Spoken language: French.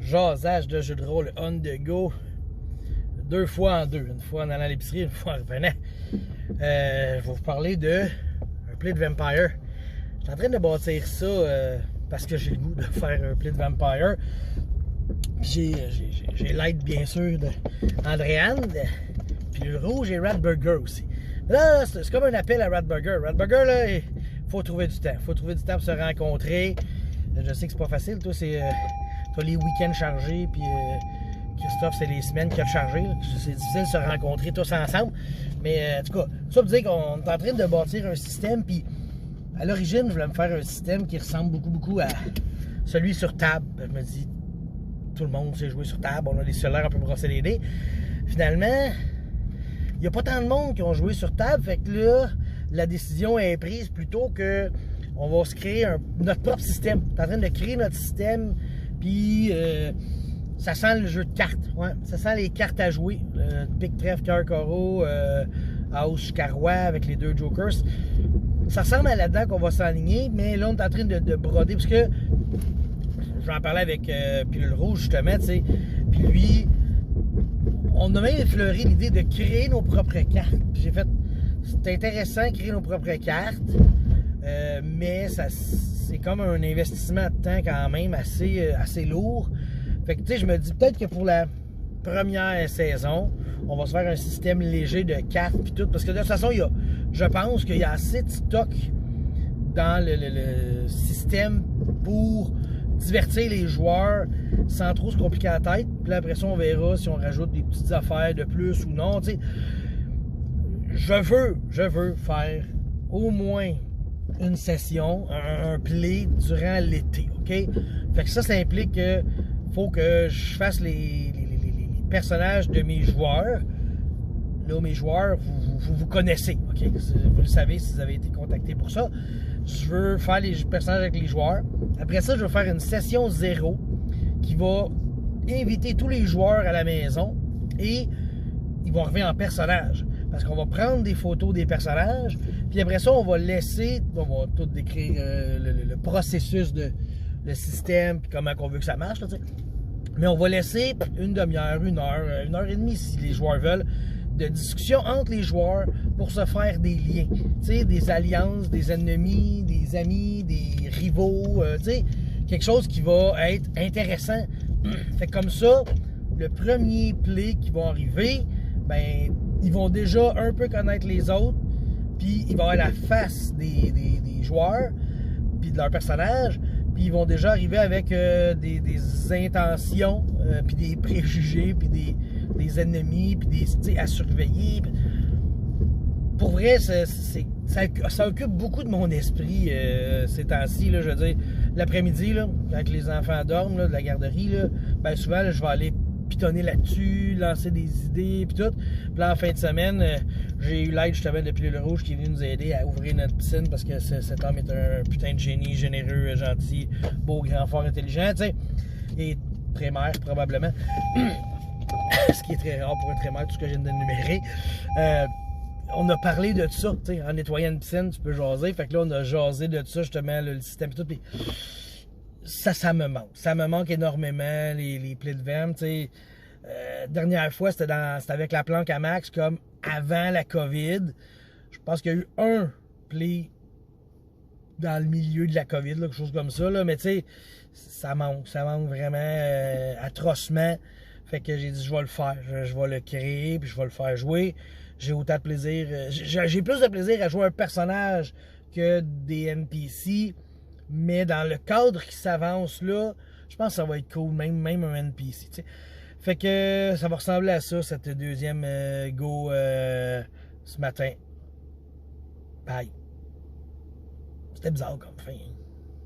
jasage de jeu de rôle on the go. 2 fois en 2. Une fois en allant à l'épicerie, une fois en revenant. Je vais vous parler de un play de Vampire. Je suis en train de bâtir ça parce que j'ai le goût de faire un play de Vampire. J'ai l'aide bien sûr d'Andréane, puis le rouge et Radburger aussi. Là, c'est comme un appel à Radburger. Radburger, là, il faut trouver du temps. Il faut trouver du temps pour se rencontrer. Je sais que c'est pas facile. Toi, c'est t'as les week-ends chargés, puis Christophe, c'est les semaines qu'il a chargé. C'est difficile de se rencontrer tous ensemble. Mais en tout cas, ça veut dire qu'on est en train de bâtir un système, puis à l'origine, je voulais me faire un système qui ressemble beaucoup à celui sur table. Je me dis, tout le monde sait jouer sur table, on a des cellulaires, on peut brosser les dés. Finalement, il n'y a pas tant de monde qui ont joué sur table, fait que là, la décision est prise plutôt que on va se créer notre propre système. On est en train de créer notre système, puis ça sent le jeu de cartes. Ouais, ça sent les cartes à jouer. Pique, trèfle, cœur, carreau, house, carroi avec les 2 jokers. Ça ressemble à là-dedans qu'on va s'enligner, mais là, on est en train de broder, parce que je vais en parler avec Pilule Rouge, justement, tu sais. Puis lui, on a même effleuré l'idée de créer nos propres cartes. Puis j'ai fait, c'est intéressant de créer nos propres cartes, mais c'est comme un investissement de temps quand même assez lourd. Fait que, tu sais, je me dis peut-être que pour la première saison, on va se faire un système léger de cartes puis tout, parce que de toute façon, je pense qu'il y a assez de stock dans le système pour divertir les joueurs sans trop se compliquer la tête. Puis là, après ça, on verra si on rajoute des petites affaires de plus ou non. Tu sais, je veux faire au moins une session, un play durant l'été, OK? Fait que ça implique que faut que je fasse les personnages de mes joueurs. Là, mes joueurs, vous connaissez, OK? Vous le savez si vous avez été contacté pour ça. Je veux faire les personnages avec les joueurs. Après ça, je vais faire une session 0 qui va inviter tous les joueurs à la maison et ils vont arriver en personnage. Parce qu'on va prendre des photos des personnages, puis après ça, on va tout décrire le processus le système, puis comment on veut que ça marche, là, mais on va laisser une demi-heure, 1 heure, 1 heure et demie si les joueurs veulent, de discussion entre les joueurs pour se faire des liens, tu sais, des alliances, des ennemis, des amis, des rivaux, tu sais, quelque chose qui va être intéressant. Fait que comme ça, le premier play qui va arriver, ben, ils vont déjà un peu connaître les autres, puis il va y avoir la face des joueurs, puis de leurs personnages, puis ils vont déjà arriver avec des intentions, puis des préjugés, puis des ennemis, puis à surveiller. Pour vrai, ça occupe beaucoup de mon esprit ces temps-ci, je veux dire. L'après-midi, là, quand les enfants dorment là, de la garderie, là, ben souvent, là, je vais aller pitonner là-dessus, lancer des idées, puis tout. Puis là, en fin de semaine, j'ai eu l'aide justement de Pilule Rouge qui est venu nous aider à ouvrir notre piscine parce que cet homme est un putain de génie, généreux, gentil, beau, grand, fort, intelligent, tu sais. Et trémère, probablement. Ce qui est très rare pour un trémère, tout ce que je viens d'énumérer. On a parlé de ça, tu sais, en nettoyant une piscine, tu peux jaser. Fait que là, on a jasé de ça, justement, le système et tout. Puis ça me manque. Ça me manque énormément, les plays de vent, tu sais. Dernière fois, c'était avec la planque à max, comme avant la COVID. Je pense qu'il y a eu un play dans le milieu de la COVID, là, quelque chose comme ça, là. Mais tu sais, ça manque vraiment atrocement. Fait que j'ai dit, je vais le faire. Je vais le créer, puis je vais le faire jouer. J'ai autant de plaisir. J'ai plus de plaisir à jouer un personnage que des NPC. Mais dans le cadre qui s'avance là, je pense que ça va être cool, même un NPC. T'sais. Fait que ça va ressembler à ça, cette deuxième go ce matin. Bye. C'était bizarre comme fin.